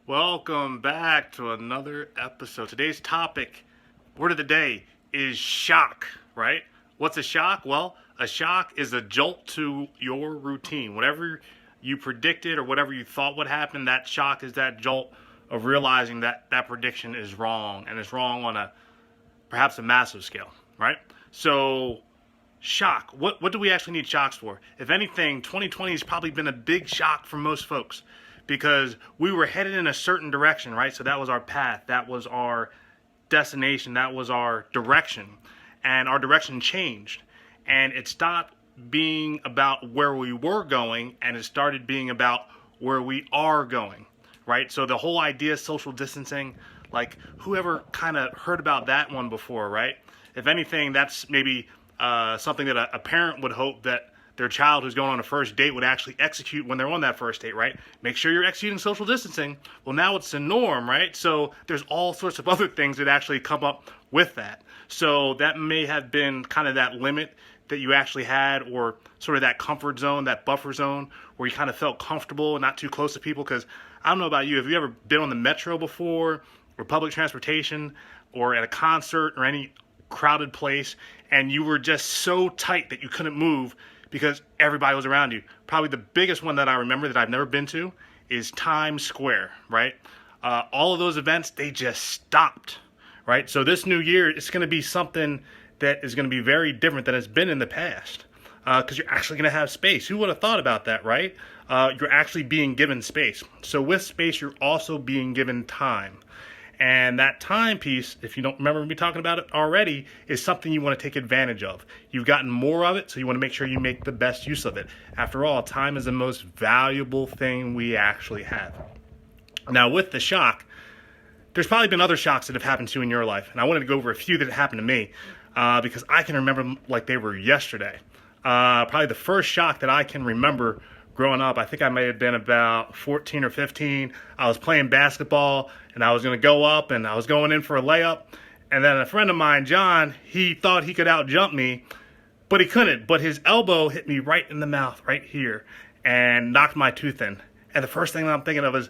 Welcome back to another episode. Today's topic, word of the day, is shock, right? What's a shock? Well, a shock is a jolt to your routine. Whatever you predicted or whatever you thought would happen, that shock is that jolt of realizing that that prediction is wrong, and it's wrong on perhaps a massive scale, right? So, shock. What do we actually need shocks for? If anything, 2020 has probably been a big shock for most folks because we were headed in a certain direction, right? So that was our path, that was our destination, that was our direction. And our direction changed. And it stopped being about where we were going and it started being about where we are going, right? So the whole idea of social distancing, like whoever kind of heard about that one before, right? If anything, that's maybe something that a parent would hope that their child who's going on a first date would actually execute when they're on that first date, right? Make sure you're executing social distancing. Well, now it's the norm, right? So there's all sorts of other things that actually come up with that. So that may have been kind of that limit that you actually had, or sort of that comfort zone, that buffer zone where you kind of felt comfortable and not too close to people. Because I don't know about you, have you ever been on the metro before, or public transportation, or at a concert or any crowded place, and you were just so tight that you couldn't move because everybody was around you? Probably the biggest one that I remember that I've never been to is Times Square, right? All of those events, they just stopped, right? So this new year, it's going to be something that is going to be very different than it's been in the past, because you're actually going to have space. Who would have thought about that, right? You're actually being given space. So with space, you're also being given time. And that time piece, if you don't remember me talking about it already, is something you want to take advantage of. You've gotten more of it, so you want to make sure you make the best use of it. After all, time is the most valuable thing we actually have. Now, with the shock, there's probably been other shocks that have happened to you in your life. And I wanted to go over a few that happened to me because I can remember them like they were yesterday. Probably the first shock that I can remember growing up, I think I may have been about 14 or 15. I was playing basketball and I was going to go up and I was going in for a layup. And then a friend of mine, John, he thought he could out jump me, but he couldn't. But his elbow hit me right in the mouth, right here, and knocked my tooth in. And the first thing that I'm thinking of is,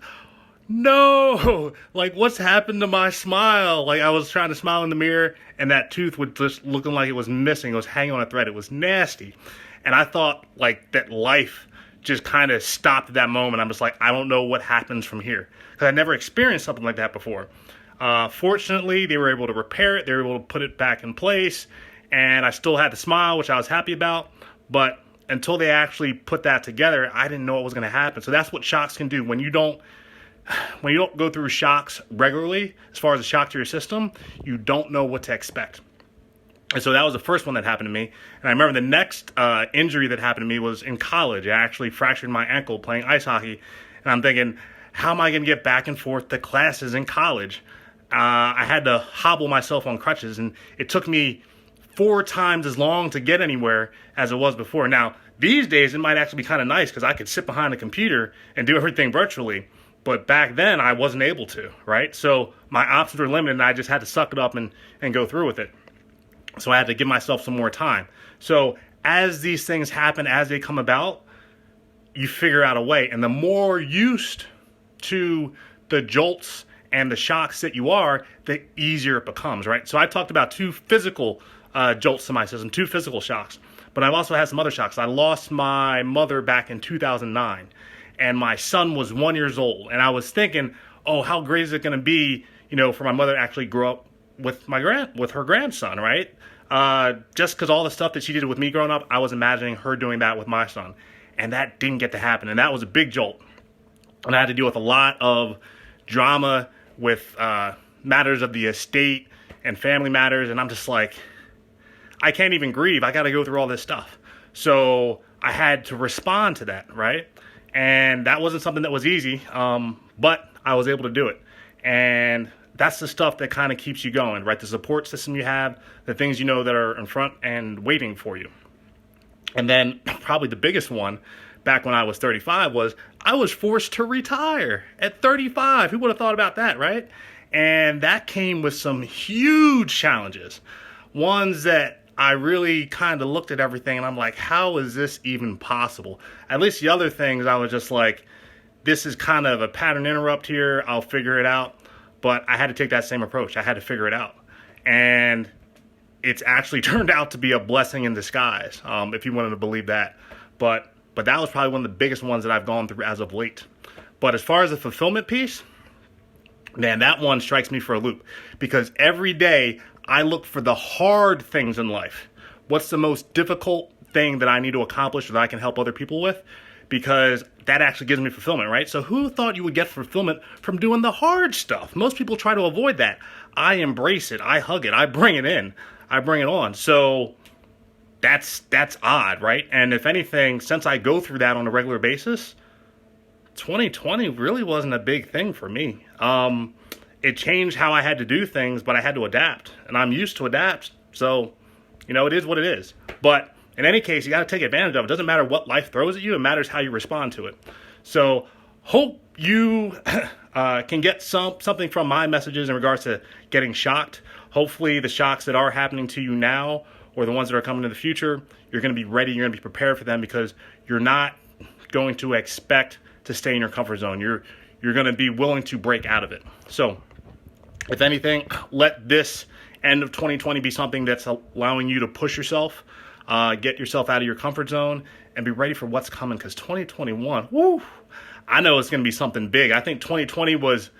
no, like what's happened to my smile? Like I was trying to smile in the mirror and that tooth was just looking like it was missing. It was hanging on a thread. It was nasty. And I thought like that life just kind of stopped at that moment. I'm just like, I don't know what happens from here, because I never experienced something like that before. Fortunately, they were able to repair it. They were able to put it back in place, and I still had the smile, which I was happy about. But until they actually put that together, I didn't know what was going to happen. So that's what shocks can do. When you don't go through shocks regularly, as far as a shock to your system, you don't know what to expect. And so that was the first one that happened to me. And I remember the next injury that happened to me was in college. I actually fractured my ankle playing ice hockey. And I'm thinking, how am I going to get back and forth to classes in college? I had to hobble myself on crutches, and it took me 4 times as long to get anywhere as it was before. Now, these days, it might actually be kind of nice because I could sit behind a computer and do everything virtually. But back then, I wasn't able to, right? So my options were limited, and I just had to suck it up and go through with it. So I had to give myself some more time. So as these things happen, as they come about, you figure out a way. And the more used to the jolts and the shocks that you are, the easier it becomes, right? So I talked about 2 physical jolts to my system, 2 physical shocks. But I've also had some other shocks. I lost my mother back in 2009, and my son was 1 year old. And I was thinking, oh, how great is it going to be, for my mother to actually grow up with her grandson, right? Just because all the stuff that she did with me growing up, I was imagining her doing that with my son. And that didn't get to happen. And that was a big jolt. And I had to deal with a lot of drama with matters of the estate and family matters. And I'm just like, I can't even grieve. I got to go through all this stuff. So I had to respond to that, right? And that wasn't something that was easy, but I was able to do it. And that's the stuff that kind of keeps you going, right? The support system you have, the things you know that are in front and waiting for you. And then probably the biggest one back when I was 35 was I was forced to retire at 35. Who would have thought about that, right? And that came with some huge challenges. Ones that I really kind of looked at everything and I'm like, how is this even possible? At least the other things I was just like, this is kind of a pattern interrupt here. I'll figure it out. But I had to take that same approach. I had to figure it out. And it's actually turned out to be a blessing in disguise, if you wanted to believe that. But that was probably one of the biggest ones that I've gone through as of late. But as far as the fulfillment piece, man, that one strikes me for a loop. Because every day I look for the hard things in life. What's the most difficult thing that I need to accomplish that I can help other people with? Because that actually gives me fulfillment, right? So who thought you would get fulfillment from doing the hard stuff? Most people try to avoid that. I embrace it. I hug it. I bring it in. I bring it on. So that's odd, right? And if anything, since I go through that on a regular basis, 2020 really wasn't a big thing for me. It changed how I had to do things, but I had to adapt. And I'm used to adapt. So, it is what it is. But in any case, you got to take advantage of it. It doesn't matter what life throws at you. It matters how you respond to it. So hope you can get something from my messages in regards to getting shocked. Hopefully the shocks that are happening to you now or the ones that are coming in the future, you're going to be ready. You're going to be prepared for them because you're not going to expect to stay in your comfort zone. You're going to be willing to break out of it. So if anything, let this end of 2020 be something that's allowing you to push yourself, get yourself out of your comfort zone, and be ready for what's coming. Because 2021, woo, I know it's going to be something big. I think 2020 was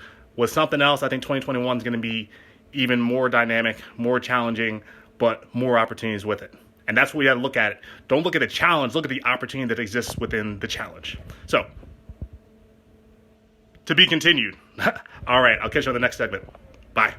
something else. I think 2021 is going to be even more dynamic, more challenging, but more opportunities with it. And that's what we got to look at it. Don't look at the challenge. Look at the opportunity that exists within the challenge. So, to be continued. All right, I'll catch you on the next segment. Bye.